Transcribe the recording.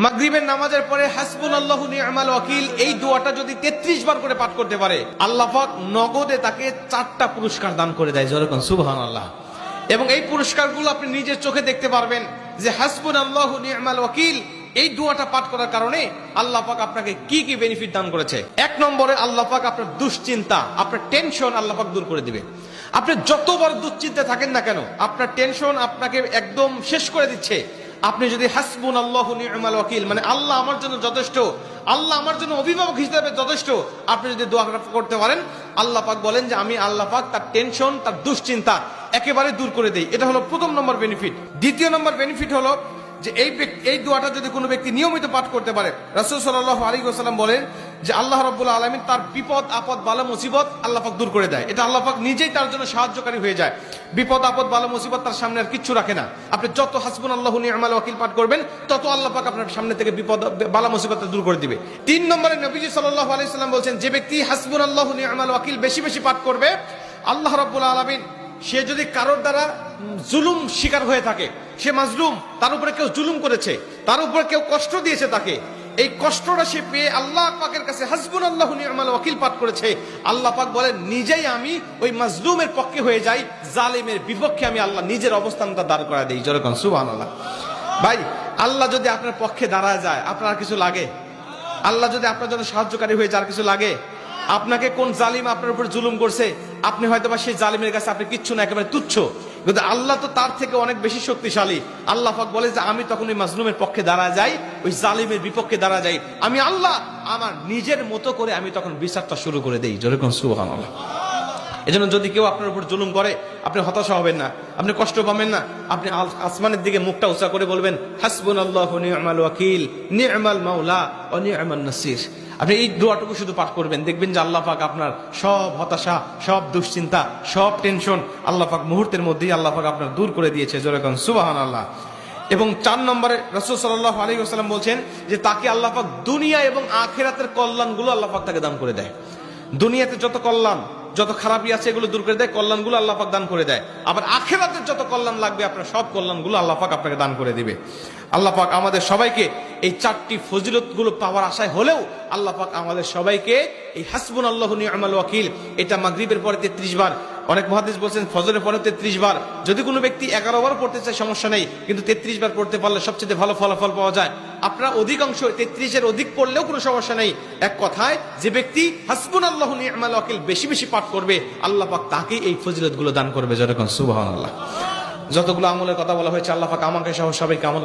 মাগরিবের নামাজের পরে হাসবুনাল্লাহু নি'মাল ওয়াকিল এই দোয়াটা যদি 33 বার করে পাঠ করতে পারে, আল্লাহ পাক নগদে তাকে 4টা পুরস্কার দান করে দেয়। জোরে কোন সুবহানাল্লাহ। এবং এই পুরস্কারগুলো আপনি নিজের চোখে দেখতে পারবেন যে হাসবুনাল্লাহু নি'মাল ওয়াকিল এই দোয়াটা পাঠ করার কারণে আল্লাহ পাক আপনাকে কি কি বেনিফিট দান করেছে। এক নম্বরে আল্লাহ পাক আপনার দুশ্চিন্তা, আপনার টেনশন আল্লাহ পাক দূর করে দিবে। আপনি যত বড় দুশ্চিন্তা থাকেন না কেন, আপনার টেনশন আপনাকে একদম শেষ করে দিচ্ছে। আপনি যদি হাসবুনাল্লাহু নি'মাল ওয়াকিল মানে আল্লাহ আমার জন্য যথেষ্ট, আল্লাহ আমার জন্য অভিভাবক হিসেবে যথেষ্ট, আপনি যদি দোয়া করতে পারেন, আল্লাহ পাক বলেন যে আমি আল্লাহ পাক তার টেনশন, তার দুশ্চিন্তা একেবারে দূর করে দেই। এটা হলো প্রথম নম্বর বেনিফিট। দ্বিতীয় নম্বর বেনিফিট হলো যে এই দোয়াটা যদি কোনো ব্যক্তি নিয়মিত পাঠ করতে পারে, রাসূল সাল্লাল্লাহু আলাইহি ওয়াসাল্লাম বলেন যে আল্লাহ রাব্বুল আলামিন তার বিপদ আপদ বালা মুসিবত আল্লাহ পাক দূর করে দেয়। এটা আল্লাহ পাক নিজেই তার জন্য সাহায্যকারী হয়ে যায়। বিপদ আপদ বালা মুসিবত তার সামনে আর কিচ্ছু রাখে না। আপনি যত হাসবুনাল্লাহু নি'মাল ওয়াকিল পাঠ করবেন, তত আল্লাহ পাক আপনার সামনে থেকে বিপদ বালা মুসিবত দূর করে দিবে। 3 নম্বরে নবীজি সাল্লাল্লাহু আলাইহি ওয়াসাল্লাম বলেন, যে ব্যক্তি হাসবুনাল্লাহু নি'মাল ওয়াকিল বেশি বেশি পাঠ করবে, আল্লাহ রাব্বুল আলামিন সে যদি কারোর দ্বারা জুলুম শিকার হয়ে থাকে, সে মাজলুম, তার উপরে কেউ জুলুম করেছে, তার উপরে কেউ কষ্ট দিয়েছে, তাকে এই কষ্টটা সে পেয়ে আল্লাহ পাকের কাছে হাসবুনাল্লাহু নি'মাল ওয়াকিল পাঠ করেছে, আল্লাহ পাক বলেন নিজেই আমি ওই মাজলুমের পক্ষে হয়ে যাই, জালেমের বিপক্ষে আমি আল্লাহ নিজের অবস্থানটা দাঁড় করা দেই। জোরে কোন সুবহানাল্লাহ। ভাই, আল্লাহ যদি আপনার পক্ষে দাঁড়ায় যায়, আপনার আর কিছু লাগে? আল্লাহ যদি আপনার জন্য সাহায্যকারী হয়ে যায়, আর কিছু লাগে? আপনাকে কোন জালিম আপনার উপর জুলুম করছে, আপনি হয়তো বা সেই জালিমের কাছে আপনি কিচ্ছু না, একেবারে তুচ্ছ, কিন্তু আল্লাহ তো তার থেকে অনেক বেশি শক্তিশালী। আল্লাহ পাক বলে যে আমি তখন ওই মাজলুমের পক্ষে দাঁড়া যাই, ওই জালিমের বিপক্ষে দাঁড়া যাই, আমি আল্লাহ আমার নিজের মতো করে আমি তখন বিচারটা শুরু করে দেই। জোরে কোন সুবহানাল্লাহ। এজন্য যদি কেউ আপনার উপর জুলুম করে, আপনি হতাশা হবেন না, আপনি কষ্ট পাবেন না, আপনি আসমানের দিকে মুখটা উঁচা করে বলবেন হাসবুনাল্লাহু নি'মাল ওয়াকিল নি'মাল মাওলা ওয়া নি'মান নাসির। আপনি এই দোয়াটুকু শুধু পাঠ করবেন, দেখবেন যে আল্লাহ পাক আপনার সব হতাশা, সব দুশ্চিন্তা, সব টেনশন আল্লাহ পাক মুহূর্তের মধ্যেই আল্লাহ পাক আপনার দূর করে দিয়েছে। জোরে কোন সুবহানাল্লাহ। এবং 4 নম্বরে রাসূল সাল্লাল্লাহু আলাইহি ওয়াসাল্লাম বলছেন যে তাকে আল্লাহ পাক দুনিয়া এবং আখিরাতের কল্যাণগুলো আল্লাহ পাক তাকে দান করে দেয়। দুনিয়াতে যত কল্যাণ, যত খারাপই আছে এগুলো দূর করে দেয়, কল্যাণগুলো আল্লাহ পাক দান করে দেয়। আবার আখিরাতের যত কল্যাণ লাগবে আপনার সব কল্যাণগুলো আল্লাহ পাক আপনাকে দান করে দিবে। আল্লাহ পাক আমাদের সবাইকে এই 4টি ফজিলতগুলো পাওয়ার আশায় হলেও আল্লাহ পাক আমাদের সবাইকে এই হাসবুনাল্লাহু নি'মাল ওয়াকিল এটা মাগরিবের পরে 33 বার, অনেক মুহাদ্দিস বলেছেন ফজরের পরে 33 বার, যদি কোনো ব্যক্তি 11 বার পড়তে চায় সমস্যা নেই, কিন্তু 33 বার পড়তে পারলে সবচেয়ে ভালো ফলাফল পাওয়া যায়। আপনারা অধিকাংশ 33-এর অধিক পড়লেও কোনো সমস্যা নেই। এক কথায় যে ব্যক্তি হাসবুনাল্লাহু নি'মাল ওয়াকিল বেশি বেশি পাঠ করবে, আল্লাহ পাক তাকে এই ফজিলতগুলো দান করবে। জোরে কোন সুবহানাল্লাহ। যতগুলো আমলের কথা বলা হয়েছে আল্লাহ পাক আমাকে সহ সবাইকে আমল